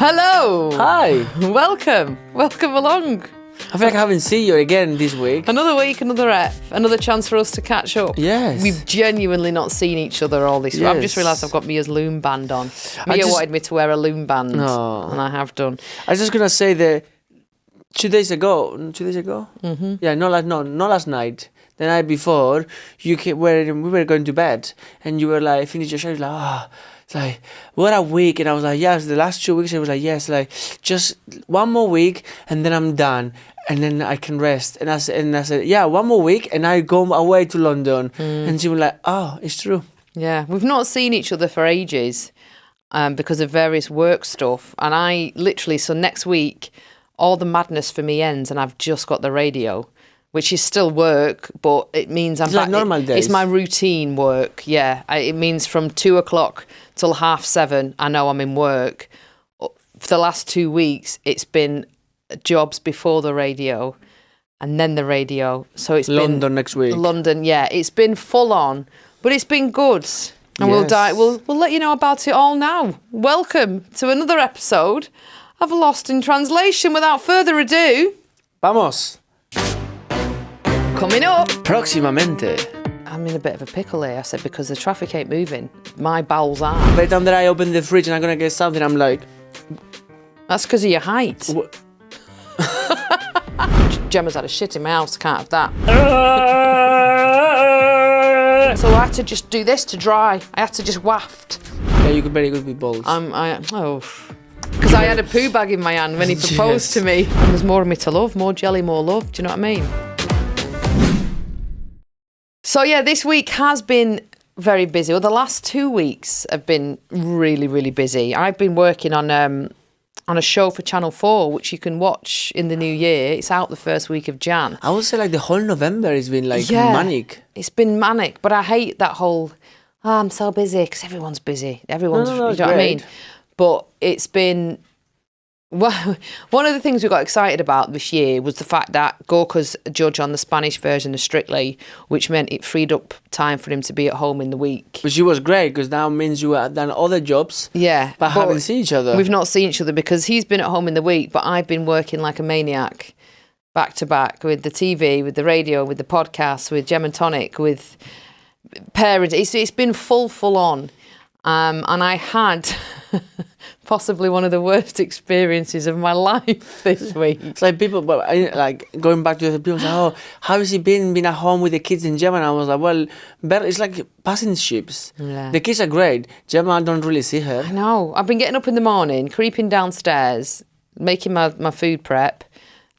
Hello. Hi. Welcome along. I feel like I haven't seen you again this week. Another week, another ep, another chance for us to catch up. Yes. We've genuinely not seen each other all this week. I've just realised I've got Mia's loom band on. Mia wanted me to wear a loom band, and I have done. I was just going to say that 2 days ago? Mm-hmm. Yeah, not last night. The night before, we were going to bed, and you were like, finish your show, you're like, it's like, what a week. And I was like, yes, the last 2 weeks, I was like, yes, like, just one more week, and then I'm done, and then I can rest. And I said, yeah, one more week, and I go away to London. And she was like, oh, it's true. Yeah, we've not seen each other for ages because of various work stuff. And I literally, so next week, all the madness for me ends, and I've just got the radio, which is still work, but it means I'm back. Like normal days. It's my routine work, yeah. It means from 2 o'clock till 7:30, I know I'm in work. For the last 2 weeks, it's been jobs before the radio and then the radio. So it's London next week. London, yeah. It's been full on, but it's been good. And we'll let you know about it all now. Welcome to another episode of Lost in Translation. Without further ado, Vamos. Coming up. Próximamente. I'm in a bit of a pickle here, I said, because the traffic ain't moving. My bowels are. By the time that I open the fridge and I'm going to get something, I'm like... That's because of your height. Gemma's had a shit in my house, can't have that. So I had to just do this to dry. I had to just waft. Yeah, you could very good with balls. Because I had a poo bag in my hand when he proposed to me. And there's more of me to love, more jelly, more love. Do you know what I mean? So yeah, this week has been very busy. Well, the last 2 weeks have been really, really busy. I've been working on a show for Channel 4, which you can watch in the new year. It's out the first week of Jan. I would say like the whole November has been like manic. It's been manic, but I hate that whole, I'm so busy, because everyone's busy. Everyone's, you know what I mean? But it's been... Well, one of the things we got excited about this year was the fact that Gorka's a judge on the Spanish version of Strictly, which meant it freed up time for him to be at home in the week. Which was great, because now means you have done other jobs, but haven't seen each other. We've not seen each other because he's been at home in the week, but I've been working like a maniac, back to back, with the TV, with the radio, with the podcast, with Gem and Tonic, with parents. It's been full on. And I had possibly one of the worst experiences of my life this week. It's like people, like going back to the people say, oh, how has he been at home with the kids in Gemma? And I was like, well, it's like passing ships. Yeah. The kids are great. Gemma, I don't really see her. I know. I've been getting up in the morning, creeping downstairs, making my food prep,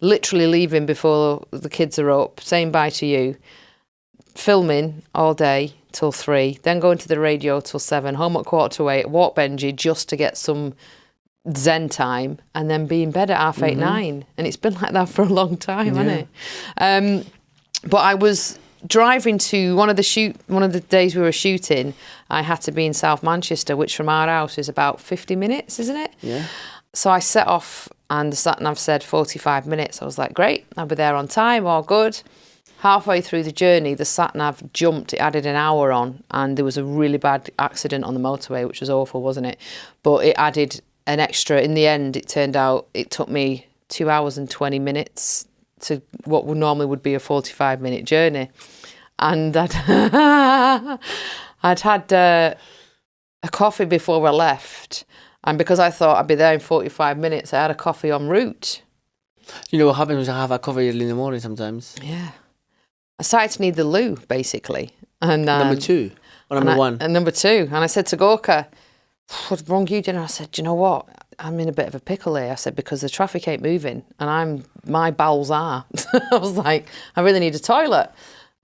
literally leaving before the kids are up, saying bye to you, filming all day till 3, then going to the radio till 7, home at 7:45, walk Benji just to get some zen time, and then be in bed at 8:30, 9. And it's been like that for a long time, hasn't it? But I was driving to one of the days we were shooting, I had to be in South Manchester, which from our house is about 50 minutes, isn't it? Yeah. So I set off, and the sat-nav said 45 minutes. I was like, great, I'll be there on time, all good. Halfway through the journey, the sat-nav jumped. It added an hour on, and there was a really bad accident on the motorway, which was awful, wasn't it? But it added an extra. In the end, it turned out it took me 2 hours and 20 minutes to what would normally be a 45-minute journey. And I'd had a coffee before I left, and because I thought I'd be there in 45 minutes, I had a coffee en route. You know what happens when I have a coffee early in the morning sometimes? Yeah. I started to need the loo, basically. And number 2 or number 1? And number 2. And I said to Gorka, what's wrong with you, Jenna? I said, do you know what? I'm in a bit of a pickle here. I said, because the traffic ain't moving and my bowels are. I was like, I really need a toilet.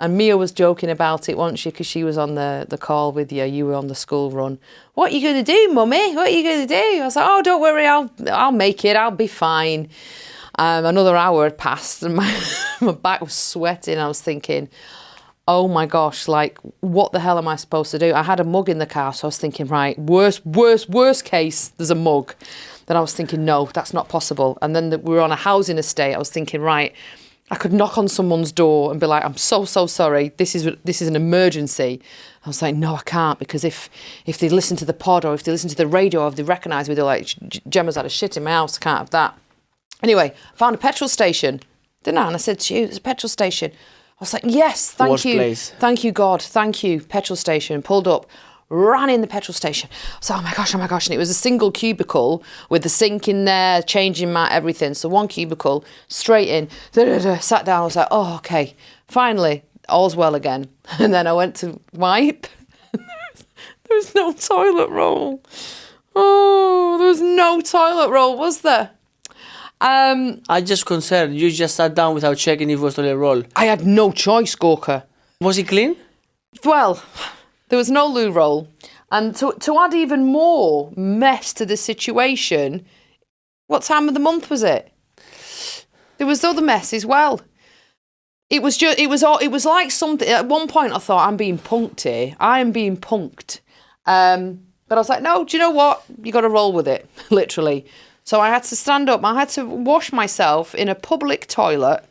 And Mia was joking about it, wasn't she? Because she was on the call with you. You were on the school run. What are you going to do, Mummy? What are you going to do? I was like, oh, don't worry. I'll make it. I'll be fine. Another hour had passed and my back was sweating. I was thinking, oh my gosh, like, what the hell am I supposed to do? I had a mug in the car, so I was thinking, right, worst case, there's a mug. Then I was thinking, no, that's not possible. And then we were on a housing estate. I was thinking, right, I could knock on someone's door and be like, I'm so sorry. This is an emergency. I was like, no, I can't, because if they listen to the pod or if they listen to the radio or if they recognise me, they're like, Gemma's had a shit in my house. I can't have that. Anyway, I found a petrol station, didn't I? And I said to you, there's a petrol station. I was like, yes, thank you. Place. Thank you, God. Thank you. Petrol station. Pulled up, ran in the petrol station. I was like, oh my gosh. And it was a single cubicle with the sink in there, changing mat, everything. So one cubicle, straight in, sat down. I was like, oh, okay. Finally, all's well again. And then I went to wipe. There was no toilet roll. Oh, there was no toilet roll, was there? I just concerned. You just sat down without checking if it was toilet roll. I had no choice, Gorka. Was it clean? Well, there was no loo roll. And to add even more mess to the situation, what time of the month was it? There was other mess as well. It was like something. At one point, I thought, I'm being punked here. I am being punked. But I was like, no, do you know what? You got to roll with it, literally. So I had to stand up. I had to wash myself in a public toilet.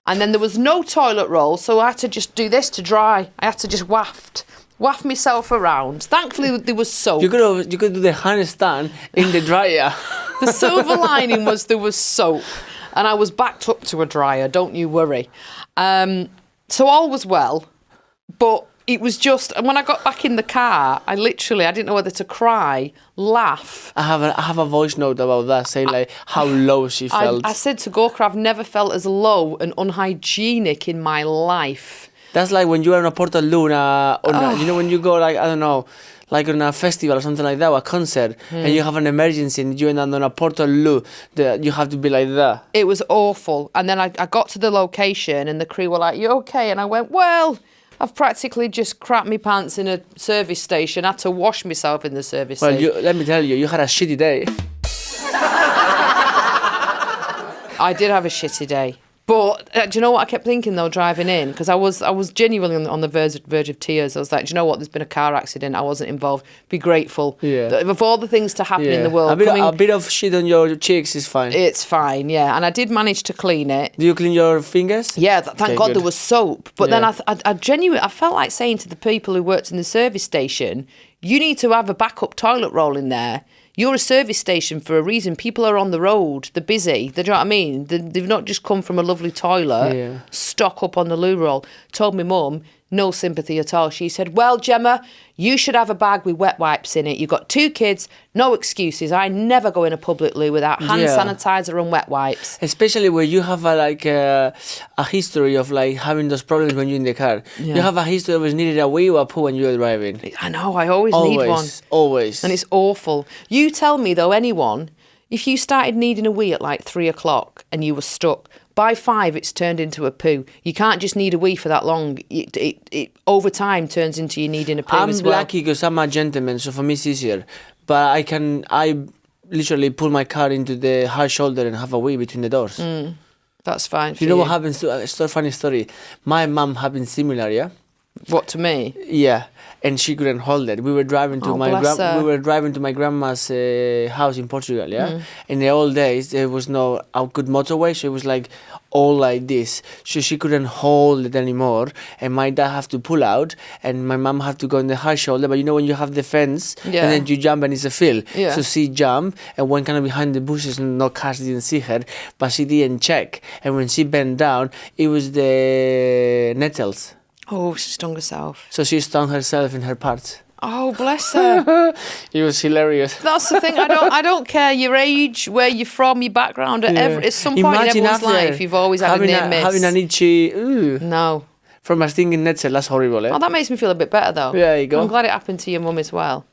And then there was no toilet roll, so I had to just do this to dry. I had to just waft myself around. Thankfully, there was soap. You could do the handstand in the dryer. The silver lining was there was soap. And I was backed up to a dryer, don't you worry. So all was well. But it was just, and when I got back in the car, I didn't know whether to cry, laugh. I have a voice note about that, saying like how low she felt. I said to Gorka, I've never felt as low and unhygienic in my life. That's like when you are on a Porta Luna, you know, when you go like, I don't know, like on a festival or something like that, or a concert, and you have an emergency and you end up on a Porta Luna, you have to be like that. It was awful. And then I got to the location and the crew were like, you okay? And I went, well, I've practically just crapped my pants in a service station. I had to wash myself in the service station. Well, let me tell you, you had a shitty day. I did have a shitty day. But do you know what I kept thinking, though, driving in? Because I was genuinely on the verge of tears. I was like, do you know what? There's been a car accident. I wasn't involved. Be grateful. Yeah. Of all the things to happen in the world. A bit of shit on your cheeks is fine. It's fine, yeah. And I did manage to clean it. Do you clean your fingers? Yeah, thank God good. there was soap. But then I felt like saying to the people who worked in the service station, you need to have a backup toilet roll in there. You're a service station for a reason. People are on the road. They're busy. Do you know what I mean? They've not just come from a lovely toilet, stock up on the loo roll. Told me mum, no sympathy at all. She said, well, Gemma, you should have a bag with wet wipes in it. You've got 2 kids, no excuses. I never go in a public loo without hand sanitizer and wet wipes. Especially where you have a history of like having those problems when you're in the car. Yeah. You have a history of needing a wee or a poo when you're driving. I know, I always need one. Always. And it's awful. You tell me though, anyone, if you started needing a wee at like 3 o'clock and you were stuck, by 5 it's turned into a poo. You can't just need a wee for that long. It over time turns into you needing a poo as well. I'm lucky because I'm a gentleman, so for me it's easier. But I literally pull my car into the hard shoulder and have a wee between the doors. That's fine for you. You know what happens to a funny story? My mum happened similar, yeah? What, to me? Yeah, and she couldn't hold it. We were driving to my grandma's house in Portugal, yeah. In the old days, there was no a good motorway, so it was like all like this. So she couldn't hold it anymore, and my dad had to pull out, and my mum had to go in the hard shoulder. But you know when you have the fence, and then you jump and it's a fill. Yeah. So she jumped and went kind of behind the bushes, and no cars didn't see her, but she didn't check. And when she bent down, it was the nettles. Oh, she stung herself. So she stung herself in her parts. Oh, bless her. It was hilarious. That's the thing. I don't care your age, where you're from, your background. At some point in everyone's life, you've always had a near miss. Having an itchy. No. From a stinging netzel. That's horrible. Oh, that makes me feel a bit better though. Yeah, there you go. I'm glad it happened to your mum as well.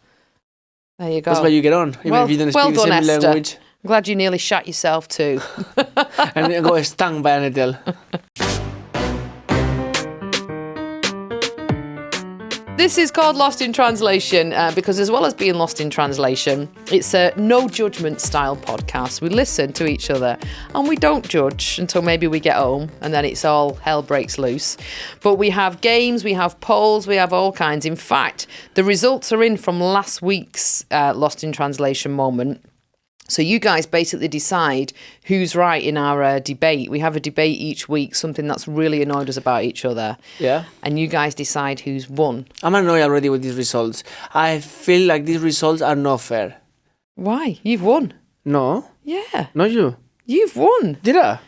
There you go. That's why you get on, even if you don't speak the same language. I'm glad you nearly shat yourself too. And then got stung by a nettle. This is called Lost in Translation because as well as being lost in translation, it's a no judgment style podcast. We listen to each other and we don't judge until maybe we get home and then it's all hell breaks loose. But we have games, we have polls, we have all kinds. In fact, the results are in from last week's Lost in Translation moment. So you guys basically decide who's right in our debate. We have a debate each week, something that's really annoyed us about each other. Yeah. And you guys decide who's won. I'm annoyed already with these results. I feel like these results are not fair. Why? You've won. No. Yeah. Not you. You've won. Did I?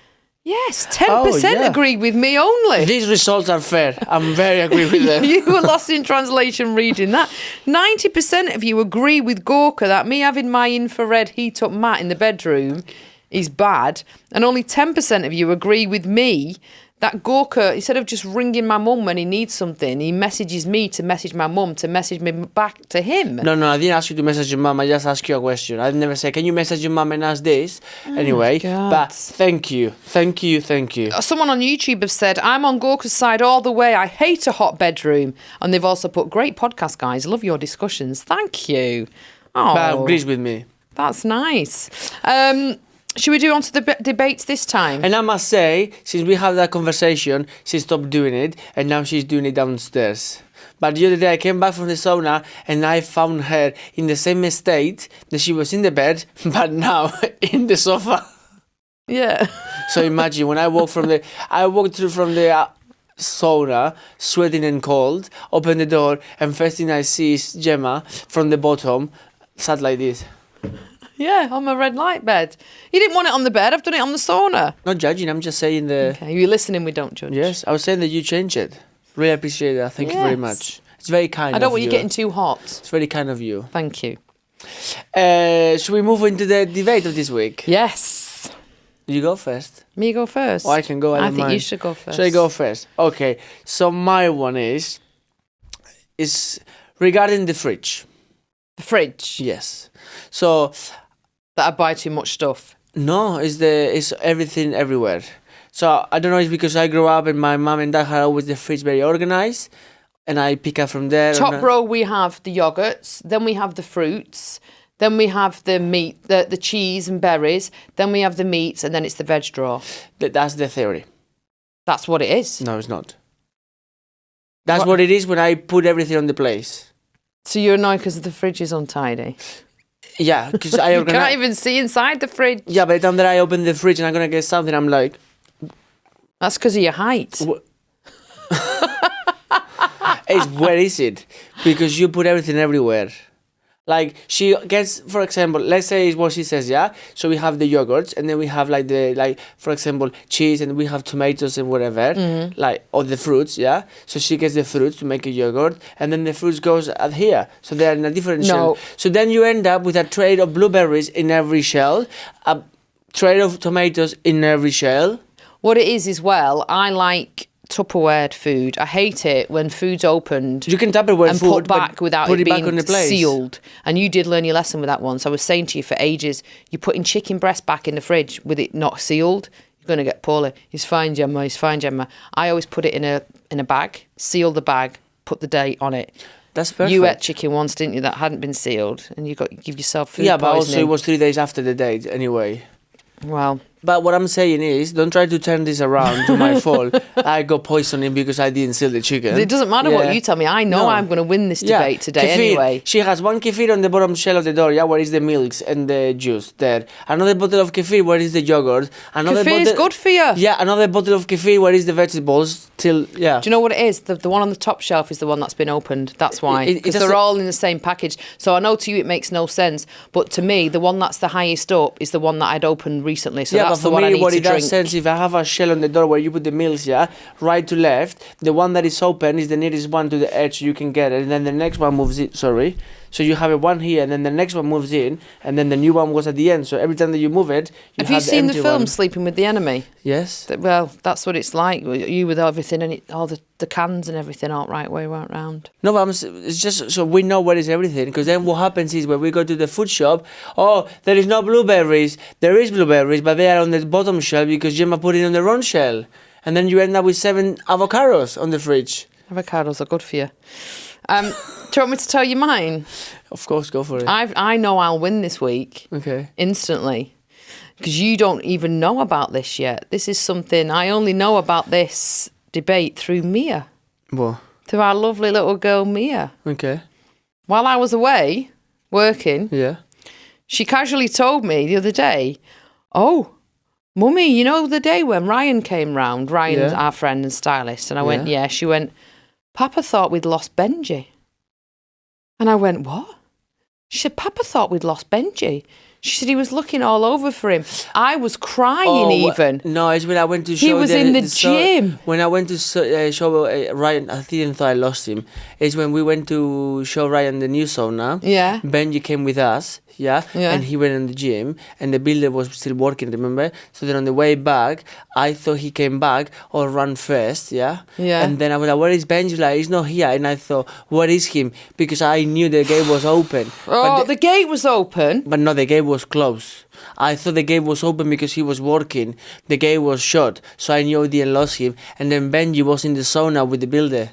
Yes, 10% agreed with me only. These results are fair. I'm very agree with them. You were lost in translation reading that. 90% of you agree with Gorka that me having my infrared heat up mat in the bedroom is bad. And only 10% of you agree with me that Gorka, instead of just ringing my mum when he needs something, he messages me to message my mum to message me back to him. No, I didn't ask you to message your mum. I just asked you a question. I never say, can you message your mum and ask this? Anyway, but thank you. Someone on YouTube have said, I'm on Gorka's side all the way. I hate a hot bedroom. And they've also put, great podcast, guys. Love your discussions. Thank you. Oh, but agrees with me. That's nice. Should we do on to the debates this time? And I must say, since we had that conversation, she stopped doing it, and now she's doing it downstairs. But the other day I came back from the sauna, and I found her in the same state that she was in the bed, but now in the sofa. Yeah. So imagine, when I walked through from the sauna, sweating and cold, open the door, and first thing I see is Gemma from the bottom, sat like this. Yeah, on my red light bed. You didn't want it on the bed. I've done it on the sauna. Not judging, I'm just saying the... Okay, you're listening, we don't judge. Yes, I was saying that you changed it. Really appreciate that. Thank you very much. It's very kind of you. I don't want you getting too hot. It's very kind of you. Thank you. Should we move into the debate of this week? Yes. You go first. Me go first? Oh, I can go. I think you should go first. Should I go first? Okay. So my one is regarding the fridge. The fridge? Yes. So... that I buy too much stuff. No, it's everything everywhere. So I don't know, it's because I grew up and my mom and dad had always the fridge very organized, and I pick up from there. Top row we have the yogurts, then we have the fruits, then we have the meat, the cheese and berries, then we have the meats, and then it's the veg drawer. That's the theory. That's what it is. No, it's not. That's what it is when I put everything on the place. So you're annoyed because the fridge is untidy? Yeah, because I organize. You can't even see inside the fridge. Yeah, by the time that I open the fridge and I'm gonna get something, I'm like, that's because of your height. Where is it? Because you put everything everywhere. Like she gets, for example, let's say it's what she says, yeah. So we have the yogurts, and then we have for example, cheese, and we have tomatoes and whatever, or the fruits, yeah. So she gets the fruits to make a yogurt, and then the fruits goes at here, so they're in a different shell. So then you end up with a tray of blueberries in every shell, a tray of tomatoes in every shell. What it is well, I like Tupperware food. I hate it when food's opened. You can Tupperware and food, put back without put it being back on the place. Sealed. And you did learn your lesson with that once. I was saying to you for ages, you're putting chicken breast back in the fridge with it not sealed. You're going to get poorly. It's fine, Gemma. It's fine, Gemma. I always put it in a bag, seal the bag, put the date on it. That's perfect. You ate chicken once, didn't you? That hadn't been sealed, and you give yourself food poisoning. But also it was 3 days after the date anyway. Well. But what I'm saying is, don't try to turn this around to my fault. I got poisoning because I didn't seal the chicken. It doesn't matter what you tell me. I know I'm going to win this debate today kefir. Anyway. She has one kefir on the bottom shelf of the door, where is the milks and the juice there. Another bottle of kefir, where is the yogurt. Kefir is good for you. Yeah, another bottle of kefir, where is the vegetables. Do you know what it is? The one on the top shelf is the one that's been opened. That's why. Because they're all in the same package. So I know to you it makes no sense. But to me, the one that's the highest up is the one that I'd opened recently. So that's the one I need to drink. Sense if I have a shell on the door where you put the milks, right to left, the one that is open is the nearest one to the edge, so you can get it, and then the next one moves in. Sorry, so you have one here, and then the next one moves in, and then the new one goes at the end. So every time that you move it, have you seen the film Sleeping with the Enemy? Yes. Well, that's what it's like. You with everything and all the cans and everything aren't right way round. No, but it's just so we know where is everything. Because then what happens is when we go to the food shop, there is no blueberries. There is blueberries, but they are on the bottom shelf because Gemma put it on the wrong shell. And then you end up with 7 avocados on the fridge. Avocados are good for you. Do you want me to tell you mine? Of course, go for it. I know I'll win this week. Okay. Instantly. Because you don't even know about this yet. This is something, I only know about this debate through Mia. What? Through our lovely little girl Mia. Okay. While I was away, working, she casually told me the other day, "Oh, Mummy, you know the day when Ryan came round, Ryan's our friend and stylist," and I went, "Yeah." She went, "Papa thought we'd lost Benji." And I went, "What?" She said, "Papa thought we'd lost Benji." She said he was looking all over for him. I was crying even. No, it's when I went to show He was in the gym. When I went to show Ryan, I didn't thought I lost him. It's when we went to show Ryan the new sauna. Yeah. Benji came with us. Yeah. And he went in the gym, and the builder was still working. Remember? So then on the way back, I thought he came back or ran first. Yeah. Yeah. And then I was like, "Where is Benji?" Like, he's not here. And I thought, "Where is him?" Because I knew the gate was open. Oh, the gate was open. But no, the gate was closed. I thought the gate was open because he was working. The gate was shut, so I knew I didn't lose him. And then Benji was in the sauna with the builder.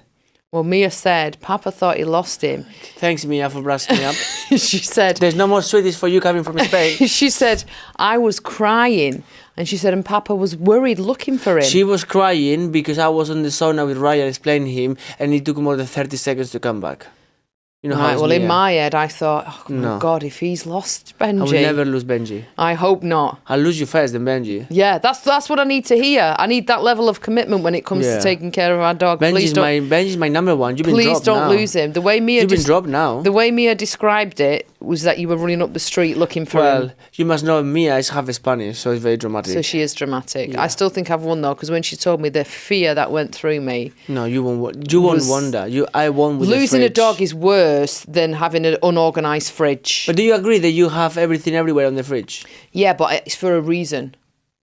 Well, Mia said, Papa thought he lost him. Thanks, Mia, for brushing me up. She said... There's no more sweeties for you coming from Spain. She said, I was crying. And she said, and Papa was worried looking for him. She was crying because I was in the sauna with Ryan explaining him, and it took more than 30 seconds to come back. You know how well, Mia. in my head, I thought, oh, my God, if he's lost Benji... I will never lose Benji. I hope not. I'll lose you first, then Benji. Yeah, that's what I need to hear. I need that level of commitment when it comes to taking care of our dog. Benji's my number one. You've been dropped now. Please don't lose him. The way Mia You've been dropped now. The way Mia described it was that you were running up the street looking for him. Well, you must know Mia is half Spanish, so it's very dramatic. So she is dramatic. Yeah. I still think I've won though, because when she told me the fear that went through me. No, you won't. You won't wonder. I won with losing a dog is worse than having an unorganised fridge. But do you agree that you have everything everywhere on the fridge? Yeah, but it's for a reason.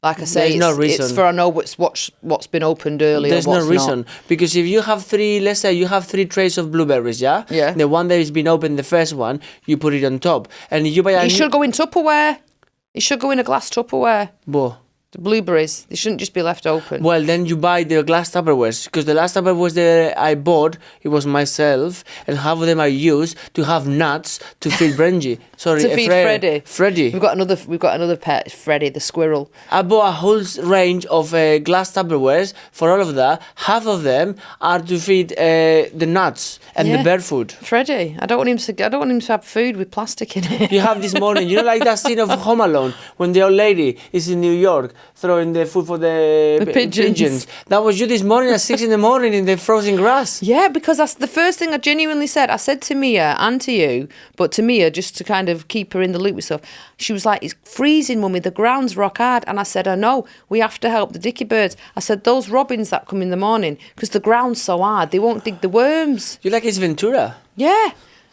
Like I say, no reason. It's for I know what's been opened earlier. There's no reason. Not. Because if you have let's say you have 3 trays of blueberries, yeah? Yeah. The one that has been opened, the first one, you put it on top. And you buy It should go in Tupperware. It should go in a glass Tupperware. Bo. The blueberries, they shouldn't just be left open. Well, then you buy the glass Tupperwares, because the last Tupperware that I bought, it was myself, and half of them I used to have nuts to feed Benji. Sorry, to feed Freddy. Freddy. We've got another pet, Freddy the squirrel. I bought a whole range of glass Tupperwares for all of that. Half of them are to feed the nuts and the bird food. Freddy, I don't want him to have food with plastic in it. You have this morning, you know, like that scene of Home Alone when the old lady is in New York throwing the food for the pigeons. That was you this morning at 6 a.m. in the frozen grass. Yeah, because that's the first thing I genuinely said. I said to Mia and to you, but to Mia, just to kind of keep her in the loop with stuff, she was like, it's freezing, Mummy, the ground's rock hard. And I said, I know, we have to help the dicky birds. I said, those robins that come in the morning, because the ground's so hard, they won't dig the worms. You're like Ace Ventura. Yeah.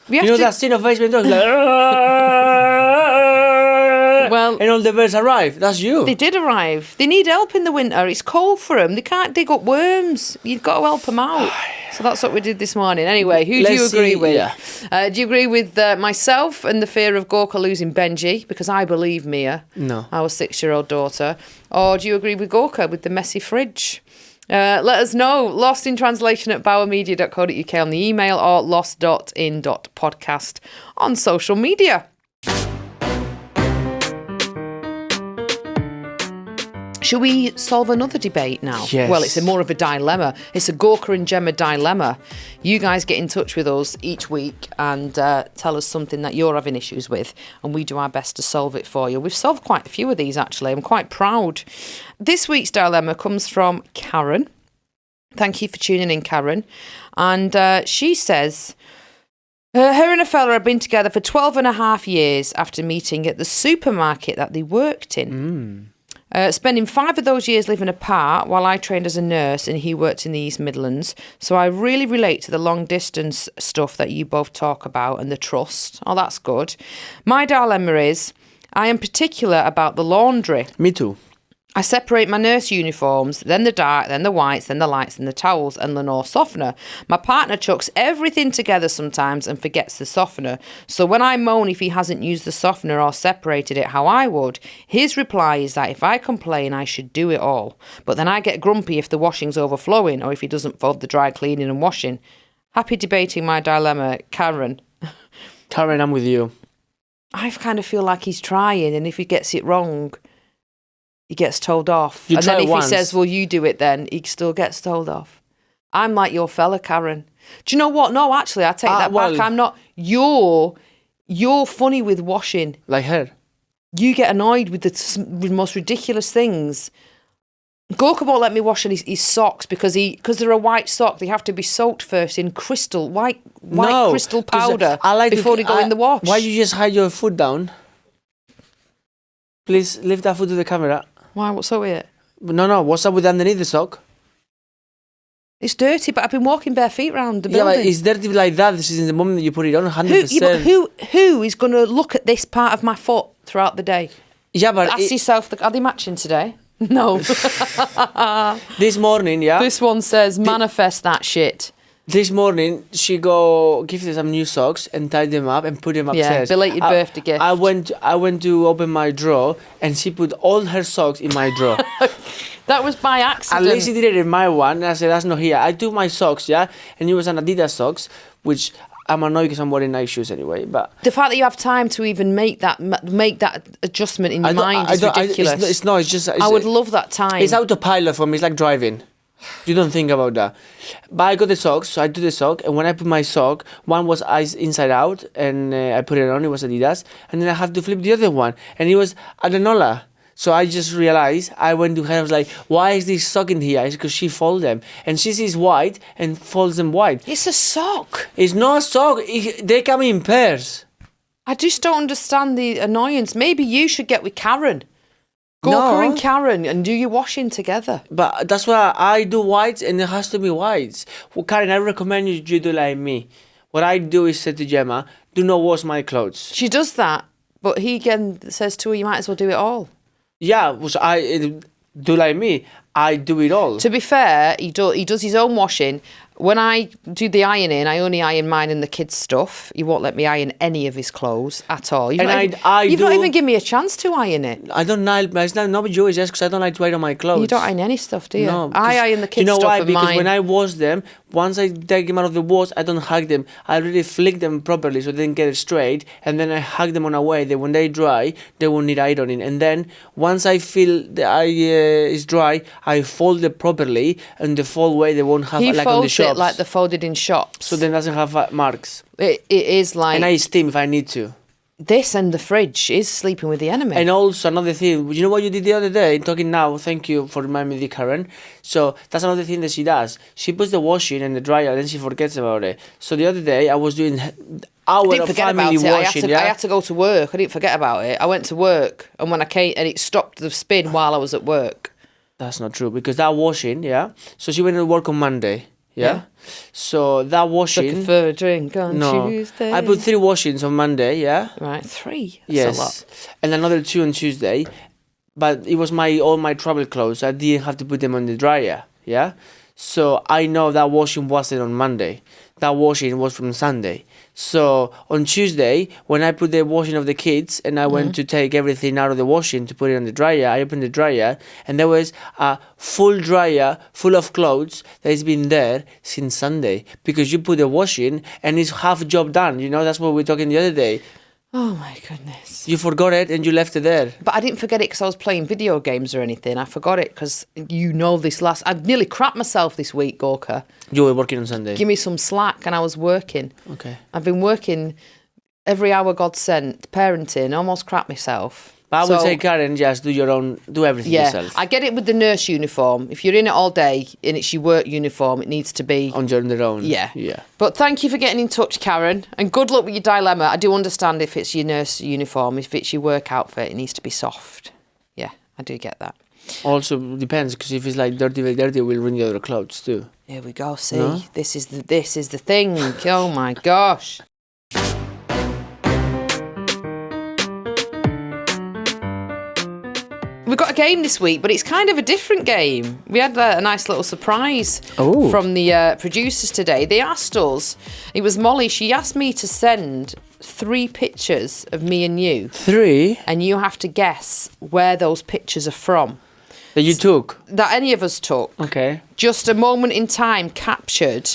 You know that scene of Ace Ventura? Like, well, and all the birds arrive. That's you. They did arrive. They need help in the winter. It's cold for them. They can't dig up worms. You've got to help them out. So that's what we did this morning. Anyway, who do you agree with? Yeah. Do you agree with myself and the fear of Gorka losing Benji? Because I believe Mia, our 6-year-old daughter. Or do you agree with Gorka with the messy fridge? Let us know. Lost in Translation at bowermedia.co.uk on the email or lost.in.podcast on social media. Shall we solve another debate now? Yes. Well, it's more of a dilemma. It's a Gorka and Gemma dilemma. You guys get in touch with us each week and tell us something that you're having issues with, and we do our best to solve it for you. We've solved quite a few of these, actually. I'm quite proud. This week's dilemma comes from Karen. Thank you for tuning in, Karen. And she says, her and a fella have been together for 12 and a half years after meeting at the supermarket that they worked in. Spending 5 of those years living apart while I trained as a nurse and he worked in the East Midlands. So I really relate to the long distance stuff that you both talk about and the trust. Oh, that's good. My dilemma is I am particular about the laundry. Me too. I separate my nurse uniforms, then the dark, then the whites, then the lights, then the towels and Lenore softener. My partner chucks everything together sometimes and forgets the softener. So when I moan if he hasn't used the softener or separated it how I would, his reply is that if I complain, I should do it all. But then I get grumpy if the washing's overflowing or if he doesn't fold the dry cleaning and washing. Happy debating my dilemma, Karen. Karen, I'm with you. I kind of feel like he's trying, and if he gets it wrong, he gets told off. And then if he says, well, you do it then, he still gets told off. I'm like your fella, Karen. Do you know what? No, actually, I take that back. I'm not. You're you're funny with washing. Like her. You get annoyed with the most ridiculous things. Gorka won't let me wash his socks because they're a white sock. They have to be soaked first in white crystal powder before they go in the wash. Why you just hide your foot down? Please lift that foot to the camera. Why? What's up with it? No. What's up with underneath the sock? It's dirty, but I've been walking bare feet around the Yeah, building. but it's dirty like that. This is in the moment that you put it on, 100%. Who is going to look at this part of my foot throughout the day? Yeah, but ask yourself, are they matching today? No. This morning, yeah. This one says, manifest that shit. This morning, she go give me some new socks and tie them up and put them upstairs. Yeah, belated birthday gift. I went to open my drawer and she put all her socks in my drawer. That was by accident. At least she did it in my one. And I said, that's not here. I took my socks, yeah, and it was an Adidas socks, which I'm annoyed because I'm wearing nice shoes anyway. But the fact that you have time to even make that adjustment in your mind is ridiculous. It's just. I would love that time. It's autopilot for me. It's like driving. You don't think about that. But I got the socks, so I do the sock, and when I put my sock, one was eyes inside out, and I put it on, it was Adidas, and then I have to flip the other one, and it was Adenola. So I just realized, I went to her, I was like, why is this sock in here? It's because she folds them. And she sees white and folds them white. It's a sock. It's not a sock, they come in pairs. I just don't understand the annoyance. Maybe you should get with Karen. Gorka and Karen and do your washing together. But that's why I do whites and it has to be whites. Well, Karen, I recommend you do like me. What I do is say to Gemma, do not wash my clothes. She does that, but he again says to her, you might as well do it all. Yeah, which I do like me. I do it all. To be fair, he does his own washing. When I do the ironing, I only iron mine and the kids' stuff. He won't let me iron any of his clothes at all. You've not even given me a chance to iron it. I don't know. It's not with you. It's just because I don't like to iron my clothes. You don't iron any stuff, do you? No. I iron the kids' stuff. You know why? And Because mine. when I wash them, once I take them out of the wash, I don't hug them. I really flick them properly so they can get it straight. And then I hug them on a way that when they dry, they won't need ironing. And then once I feel that it's dry, I fold it properly. And the fold way they won't have like on the shops. He folds it like they're folded in shops. So then it doesn't have marks. It is like... And I steam if I need to. This and the fridge is sleeping with the enemy. And also another thing, you know what you did the other day? Talking now, thank you for reminding me, Karen. So that's another thing that she does. She puts the washing and the dryer, and then she forgets about it. So the other day, I was doing hour of family washing. I had to go to work. I didn't forget about it. I went to work, and when I came, and it stopped the spin while I was at work. That's not true because that washing, yeah. So she went to work on Monday. Yeah. So that washing. Looking for a drink on Tuesday. I put 3 washings on Monday. Yeah. Right, 3. That's yes. a lot. And another 2 on Tuesday, but it was all my travel clothes. I didn't have to put them on the dryer. Yeah. So I know that washing wasn't on Monday. That washing was from Sunday. So on Tuesday, when I put the washing of the kids and I went to take everything out of the washing to put it on the dryer, I opened the dryer and there was a full dryer full of clothes that has been there since Sunday because you put the washing and it's half job done. You know, that's what we were talking the other day. Oh my goodness. You forgot it and you left it there. But I didn't forget it because I was playing video games or anything. I forgot it because I nearly crapped myself this week, Gorka. You were working on Sunday. Give me some slack and I was working. Okay. I've been working every hour God sent, parenting, almost crap myself. But I would say, Karen, just do everything yourself. I get it with the nurse uniform. If you're in it all day and it's your work uniform, it needs to be... on your own. Yeah. Yeah. But thank you for getting in touch, Karen. And good luck with your dilemma. I do understand if it's your nurse uniform, if it's your work outfit, it needs to be soft. Yeah, I do get that. Also depends, because if it's like dirty, very dirty, it will ruin the other clothes too. Here we go, see? No? This is the thing. Oh my gosh. We've got a game this week, but it's kind of a different game. We had a nice little surprise from the producers today. They asked us, it was Molly, she asked me to send 3 pictures of me and you. 3? And you have to guess where those pictures are from. That you took? That any of us took. Okay. Just a moment in time captured.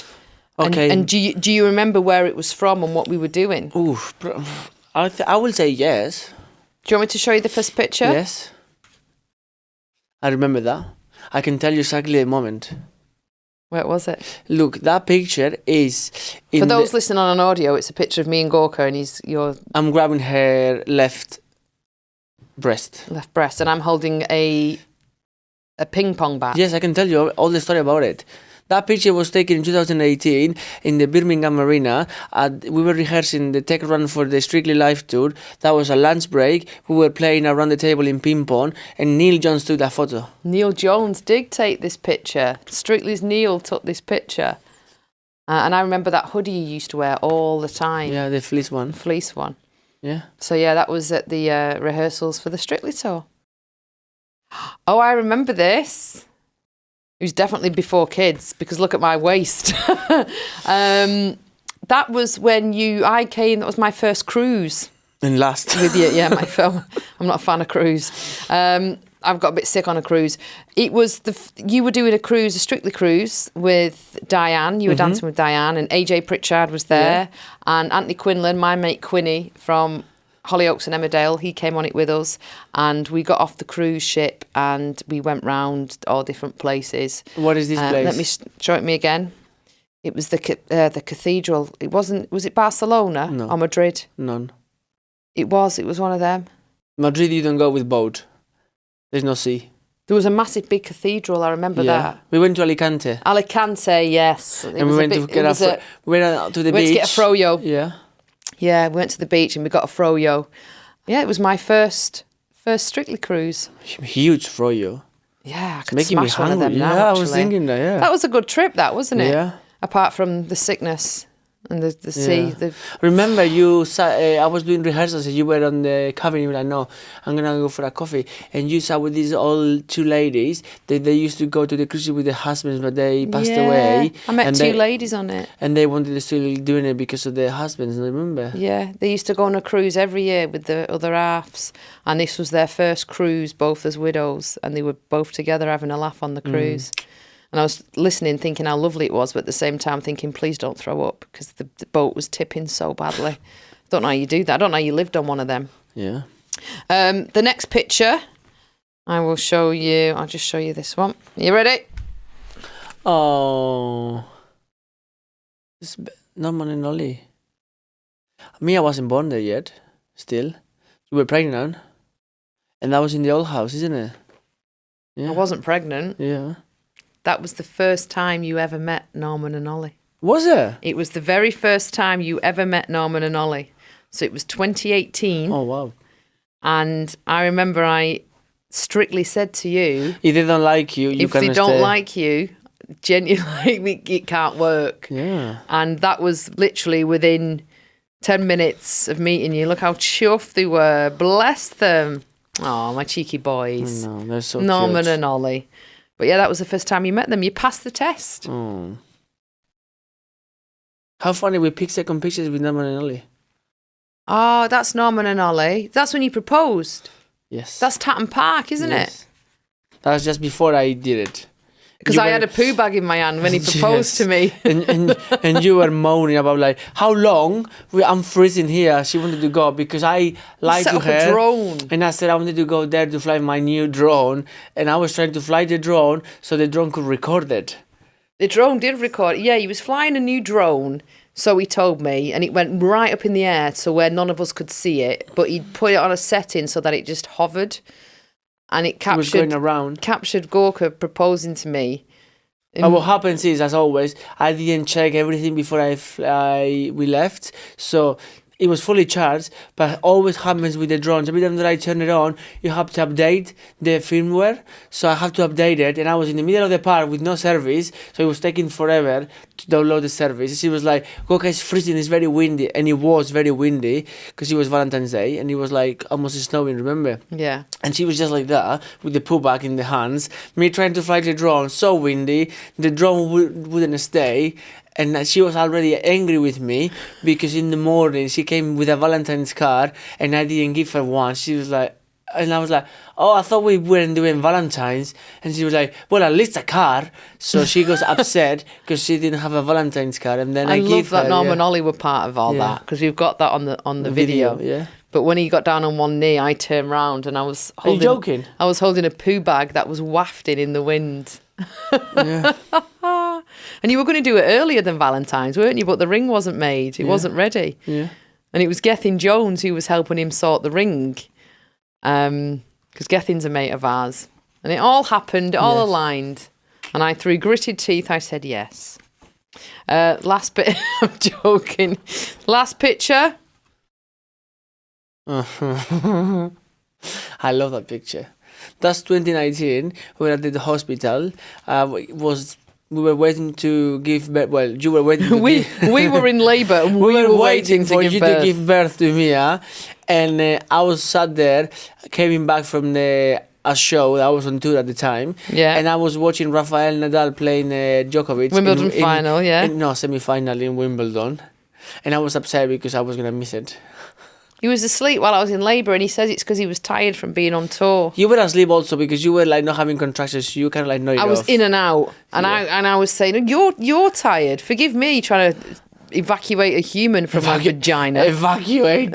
Okay. And do you remember where it was from and what we were doing? Oof. I will say yes. Do you want me to show you the first picture? Yes. I remember that. I can tell you exactly the moment. Where was it? Look, that picture is... For those listening on an audio, it's a picture of me and Gorka, and I'm grabbing her left breast. Left breast, and I'm holding a ping pong bat. Yes, I can tell you all the story about it. That picture was taken in 2018 in the Birmingham Arena. We were rehearsing the tech run for the Strictly Live tour. That was a lunch break. We were playing around the table in ping pong, and Neil Jones took that photo. Neil Jones did take this picture. Strictly's Neil took this picture. And I remember that hoodie you used to wear all the time. Yeah, the fleece one. Fleece one. Yeah. So yeah, that was at the rehearsals for the Strictly tour. Oh, I remember this. It was definitely before kids, because look at my waist. That was when I came, that was my first cruise. And last. With you, yeah, my film. I'm not a fan of cruise. I've got a bit sick on a cruise. It was you were doing a Strictly cruise with Diane. You were dancing with Diane, and AJ Pritchard was there. Yeah. And Anthony Quinlan, my mate Quinny from Hollyoaks and Emmerdale, he came on it with us, and we got off the cruise ship and we went round all different places. What is this place? Let me show it me again. It was the cathedral. It wasn't. Was it Barcelona or Madrid? None. It was one of them. Madrid, you don't go with boat. There's no sea. There was a massive big cathedral. I remember that. We went to Alicante. Alicante, yes. And we went to get to the beach. We went to get a froyo. Yeah. Yeah, we went to the beach and we got a froyo. Yeah, it was my first Strictly cruise. Huge froyo. Yeah, I could making smash me one of them hungry. now, Yeah, actually. I was thinking that, yeah. That was a good trip, that, wasn't it? Yeah. Apart from the sickness and the sea. Remember, I was doing rehearsals and you were on the cabin. You were like, no, I'm going to go for a coffee. And you sat with these old two ladies. They used to go to the cruise ship with their husbands, but they passed away. I met two ladies on it. And they wanted to still doing it because of their husbands, remember? Yeah, they used to go on a cruise every year with the other halves. And this was their first cruise, both as widows. And they were both together having a laugh on the cruise. And I was listening, thinking how lovely it was, but at the same time thinking, please don't throw up, because the boat was tipping so badly. Don't know how you do that. I don't know how you lived on one of them. Yeah. The next picture, I will show you. I'll just show you this one. You ready? Oh. It's Norman and Ollie. Me, I wasn't born there yet, still. You were pregnant. And that was in the old house, isn't it? Yeah. I wasn't pregnant. Yeah. That was the first time you ever met Norman and Ollie. Was it? It was the very first time you ever met Norman and Ollie. So it was 2018. Oh, wow. And I remember I strictly said to you, if they don't like you, if they don't like you, genuinely, it can't work. Yeah. And that was literally within 10 minutes of meeting you. Look how chuffed they were. Bless them. Oh, my cheeky boys. No, they're so Norman cute. and Ollie. But yeah, that was the first time you met them. You passed the test. Oh. How funny, we picked second pictures with Norman and Ollie. Oh, that's Norman and Ollie. That's when you proposed. Yes. That's Tatton Park, isn't it? That was just before I did it. Because I had a poo bag in my hand when he proposed to me. and you were moaning about like, how long? I'm freezing here. She wanted to go because I lied to her. Set up a drone. And I said I wanted to go there to fly my new drone. And I was trying to fly the drone so the drone could record it. The drone did record. Yeah, he was flying a new drone, so he told me, and it went right up in the air to where none of us could see it. But he'd put it on a setting so that it just hovered. And it was going around. Captured Gorka proposing to me. And what happens is, as always, I didn't check everything before we left. So it was fully charged, but always happens with the drones. Every time that I turn it on, you have to update the firmware. So I have to update it. And I was in the middle of the park with no service. So it was taking forever to download the service. She was like, Gorka, it's freezing, it's very windy. And it was very windy because it was Valentine's Day. And it was like almost snowing, remember? Yeah. And she was just like that, with the poo bag in the hands. Me trying to fly the drone, so windy. The drone wouldn't stay. And she was already angry with me because in the morning she came with a Valentine's card and I didn't give her one. She was like, and I was like, oh, I thought we weren't doing Valentine's. And she was like, well, at least a card. So she goes upset because she didn't have a Valentine's card. And then I love that her, Norman and Ollie were part of all that, because we've got that on the video. Yeah. But when he got down on one knee, I turned round and I was holding... Are you joking? I was holding a poo bag that was wafting in the wind. Yeah. And you were going to do it earlier than Valentine's, weren't you? But the ring wasn't made. It wasn't ready. Yeah. And it was Gethin Jones who was helping him sort the ring. Because Gethin's a mate of ours. And it all happened, it all aligned. And I, through gritted teeth, I said yes. Last bit, I'm joking. Last picture. I love that picture. That's 2019. We were at the hospital. We were waiting to give birth. Well, you were waiting. To we were in labour and we were waiting for to give you birth. to give birth to me. And I was sat there, coming back from a show. I was on tour at the time. Yeah. And I was watching Rafael Nadal playing Djokovic. Wimbledon final, semi-final in Wimbledon. And I was upset because I was going to miss it. He was asleep while I was in labour, and he says it's because he was tired from being on tour. You were asleep also because you were like not having contractions. You kind of like nodded I was off. in and out, and I was saying, "You're tired. Forgive me trying to evacuate a human from my vagina." Evacuate.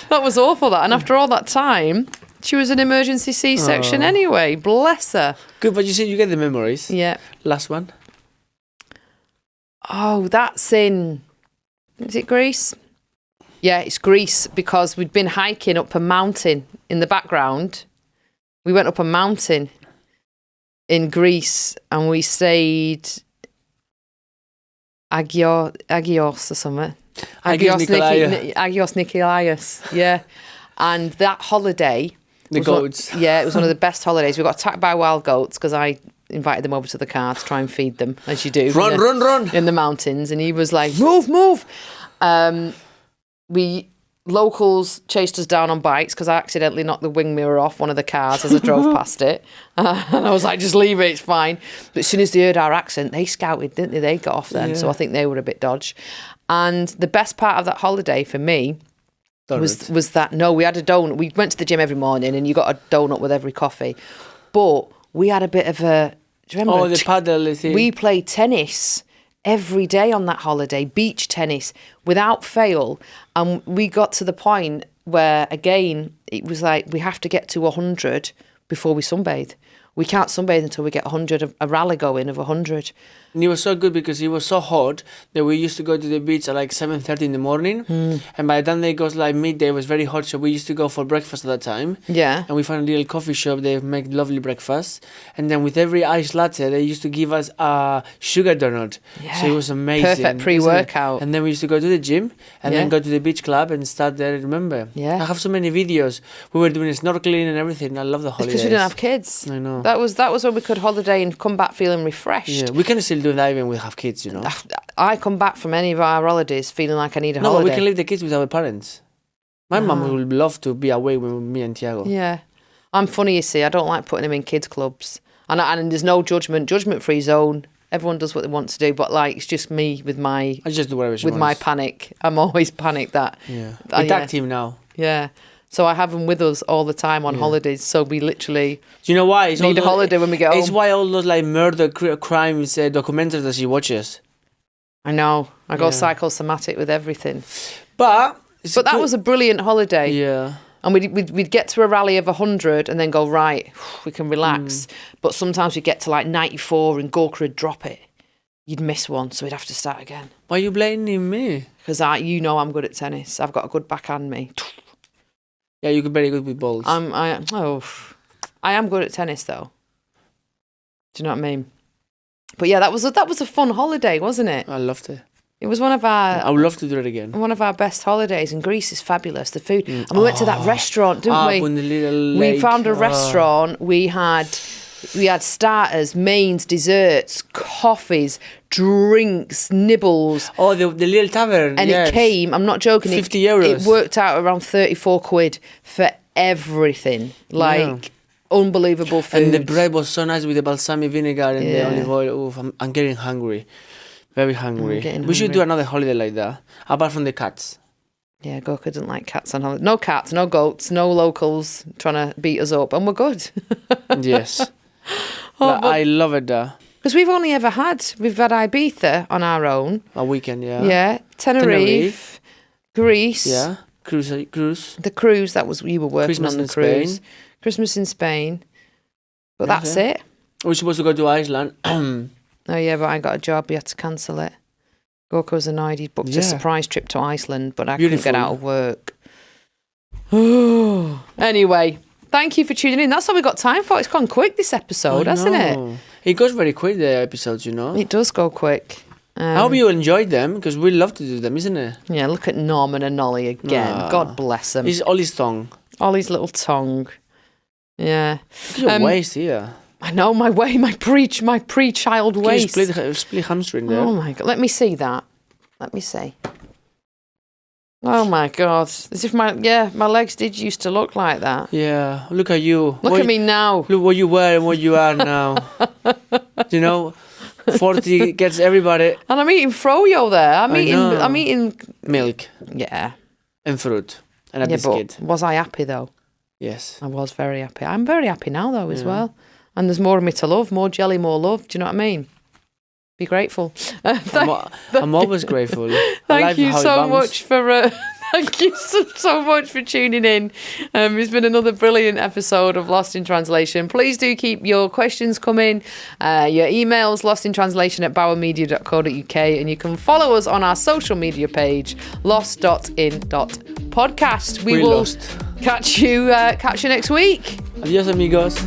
That was awful. That, and after all that time, she was an emergency C-section anyway. Bless her. Good, but you see, you get the memories. Yeah. Last one. Oh, that's in. Is it Greece? Yeah, it's Greece because we'd been hiking up a mountain in the background. We went up a mountain in Greece and we stayed Agios or something. Agios Nikolaos, yeah. And that holiday... The goats. It was one of the best holidays. We got attacked by wild goats because I invited them over to the car to try and feed them, as you do. Run! In the mountains. And he was like, move! Locals chased us down on bikes because I accidentally knocked the wing mirror off one of the cars as I drove past it. And I was like, just leave it, it's fine. But as soon as they heard our accent, they scouted, didn't they? They got off then. Yeah. So I think they were a bit dodge. And the best part of that holiday for me was that, we had a donut. We went to the gym every morning and you got a donut with every coffee. But we had a bit of a... Do you remember? Oh, the paddle thing. We played tennis every day on that holiday, beach tennis, without fail. And we got to the point where, again, it was like, we have to get to 100 before we sunbathe. We can't sunbathe until we get 100, a rally going of 100. And it was so good because it was so hot that we used to go to the beach at like 7:30 in the morning. And by the time it goes like midday, it was very hot. So we used to go for breakfast at that time. Yeah. And we found a little coffee shop. They make lovely breakfast. And then with every iced latte, they used to give us a sugar donut. Yeah. So it was amazing. Perfect pre-workout. And then we used to go to the gym and then go to the beach club and start there, remember? Yeah. I have so many videos. We were doing snorkeling and everything. I love the holidays. Because we didn't have kids. I know. That was when we could holiday and come back feeling refreshed. Yeah, we can still do that even we have kids, you know. I come back from any of our holidays feeling like I need a No, holiday. but we can leave the kids with our parents. My mum would love to be away with me and Tiago. Yeah. I'm funny, you see. I don't like putting them in kids' clubs. And there's no judgment-free zone. Everyone does what they want to do, but like it's just me with my... I just do whatever she with wants. my panic. I'm always panicked that... Yeah. We tag team now. Yeah. So I have them with us all the time on holidays. So we literally... Do you know why? It's need a holiday when we get home. It's why all those like murder crimes documentaries that she watches. I know. I go psychosomatic with everything. But that was a brilliant holiday. Yeah. And we'd get to a rally of 100 and then go, right, we can relax. But sometimes we'd get to like 94 and Gorka would drop it. You'd miss one, so we'd have to start again. Why are you blaming me? Because I'm good at tennis. I've got a good backhand, me. Yeah, you're very good with balls. I am good at tennis, though. Do you know what I mean? But yeah, that was a fun holiday, wasn't it? I loved it. It was one of our... I would love to do it again. One of our best holidays. And Greece is fabulous, the food. And we went to that restaurant, didn't we? On the little lake. We found a restaurant. We had starters, mains, desserts, coffees, drinks, nibbles. Oh, the little tavern. And it came, I'm not joking, 50 euros. It worked out around 34 quid for everything. Like... unbelievable food. And the bread was so nice with the balsamic vinegar and the olive oil. Oof, I'm getting hungry. Very hungry. We should do another holiday like that. Apart from the cats. Yeah, Gorka doesn't like cats on holiday. No cats, no goats, no locals trying to beat us up. And we're good. Yes. I love it there. Because we've had Ibiza on our own. A weekend, yeah. Yeah. Tenerife. Greece. Yeah. Cruise. The cruise, you were working Christmas on the in cruise. Spain. Christmas in Spain. But that's it. We're supposed to go to Iceland. Oh, yeah, but I got a job. We had to cancel it. Gorka was annoyed. He'd booked a surprise trip to Iceland, but I couldn't get out of work. Anyway, thank you for tuning in. That's all we got time for. It's gone quick, this episode, hasn't it? It goes very quick, the episodes, you know. It does go quick. I hope you enjoyed them, because we love to do them, isn't it? Yeah, look at Norman and Ollie again. God bless him. It's Ollie's tongue. Ollie's little tongue. Yeah. Your waist here. I know, my pre-child waist. You split hamstring there. Oh my God. Let me see that. Let me see. Oh my God. As if my legs did used to look like that. Yeah. Look at you. Look at me now. Look what you were and what you are now. You know, 40 gets everybody. And I'm eating froyo there. I'm eating milk. Yeah. And fruit. And a biscuit. But was I happy though? Yes. I was very happy. I'm very happy now though as well. And there's more of me to love. More jelly, more love. Do you know what I mean? Be grateful. I'm always grateful. Thank you so much for thank you so much for tuning in. It's been another brilliant episode of Lost in Translation. Please do keep your questions coming. Your emails lostintranslation@bowermedia.co.uk, and you can follow us on our social media page lost.in.podcast. We will lost. catch you next week. Adios, amigos.